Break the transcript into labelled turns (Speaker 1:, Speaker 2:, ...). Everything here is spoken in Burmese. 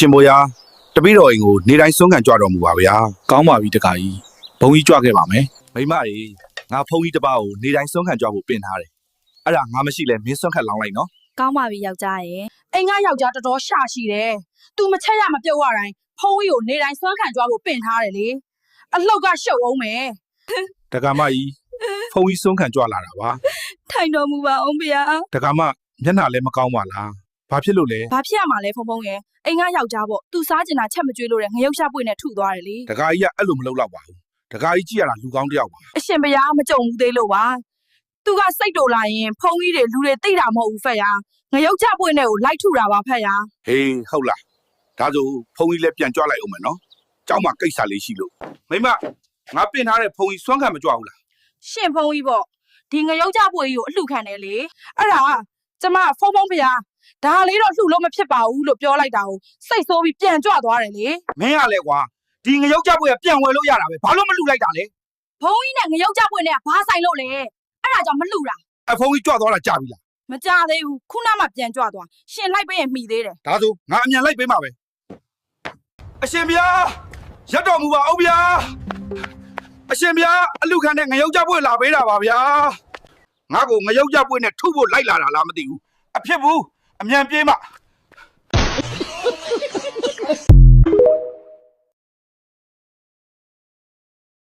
Speaker 1: ရှင်ဘိုယာတပည့်တော်အိမ်ကိုနေတိုင်းစွန့်ခံကြွတော်မူပါဗျာ
Speaker 2: ကောင်းပါပြီတခါကြီးဘုံကြီးကြွခဲ့ပါမယ်
Speaker 1: မိမကြီးငါဖုန်းကြီးတစ်ပါးကိုနေတိုင်းစွန့်ခံကြွဖို့ပင်ထားတယ်အဲ့ဒါငါမရှိလဲမင်းစွန့်ခတ်လောင်းလိုက်နော်
Speaker 3: ကောင်းပါပြီယောက်ျားရဲ့
Speaker 4: အိမ်ကယောက်ျားတော်တော်ရှာရှိတယ်။ तू မချက်ရမပြုတ်ရတိုင်းဖုန်းကြီးကိုနေတိုင်းစွမ်းခံကြွားဖို့ပင့်ထားတယ်လေ။အလှုပ်ကရှုပ်အောင်မယ်
Speaker 1: တက္ကမကြီးဖုန်းကြီးစွန့်ခံကြွလာတာပါ
Speaker 3: ထိုင်တော်မူပါအောင်ဗျာ
Speaker 1: တက္ကမမျက်နှာလည်းမကောင်းပါလားဘာဖြစ်လို့လဲ
Speaker 4: ။ဘာဖြစ်ရမှာလဲဖုန်းဖုန်းရဲ့အိမ်ကယောက်ျားပေါ့။ तू စားကျင်တာချက်မကျွေးလို့တဲ့ငရုတ်ရှာပွေနဲ့ထုသွားတယ်လေ
Speaker 1: တက္ကကြီးကအဲ့လိုမလုပ်တော့ပါဘူးတက္ကကြီးကြည့်ရတာလူကောင်းတစ်ယောက်ပါ
Speaker 4: ။အရှင်ဘုရားမကြုံဘူးသေးလို့ပါ။ तू ကစိတ်တိုလာရင်ဖုန်းကြီးတွေလူတွေသိတာမဟုတ်ဘူးဖက်ရ။ငရုတ်ချပွေနဲ့ကိုလိုက်ထုတာပါဖက်ရ
Speaker 1: ဟေးဟုတ်လားဒါဆိုဖုန်းကြီးလည်းပြန်ကြွလိုက်အောင်မယ်နော်ကျောင်းမှာကိစ္စလေးရှိလို့မိမငါပင်ထားတဲ့ဖုန်းကြီးစွန့်ခံမကြွဘူးလား
Speaker 4: ။ရှင်ဖုန်းကြီးပေါ့။ဒီငရုတ်ချပွေကြီးကိုအလှခံတယ်လေ။အဲ့ဒါကျမဖုန်းဖုန်းဘုရားဒါလေးတော့လှလို့မဖြစ်ပါဘူးလို့ပြောလိုက်တာကိုစိတ်ဆိုးပြီးပြန်ကြွသွားတယ်လေ
Speaker 1: မင်းကလည်းကွာဒီငရုတ်ကြပွေကပြန်ဝယ်လို့ရတာပဲဘာလို့မလူလိုက်တာလဲ
Speaker 4: ။ဖုန်းကြီးနဲ့ငရုတ်ချပွေနဲ့ဘာဆိုင်လို့လဲ။အဲ့ဒါကြောင့်မလှတာ
Speaker 1: အဖုန်းကြီးကြွသွားတာကြာပြီလား
Speaker 4: မကြသေးဘူးခုနမှပြန်ကြွသွားရှင်လိုက်ပေးရင်မှီသေးတယ်
Speaker 1: ဒါဆိုငါအမြန်လိုက်ပေးမှာပဲအရှင်ဗျာရက်တော်မူပါအောင်ဗျာအရှင်ဗျာအလူခံတဲ့ငရုတ်ကြပွေလာပေးတာပါဗျာငါ့ကိုငရုတ်ကြပွေနဲ့ထုဖို့လိုက်လာတာလားမသိဘူးအဖြစ်ဘူးအမြန်ပြေးမှာ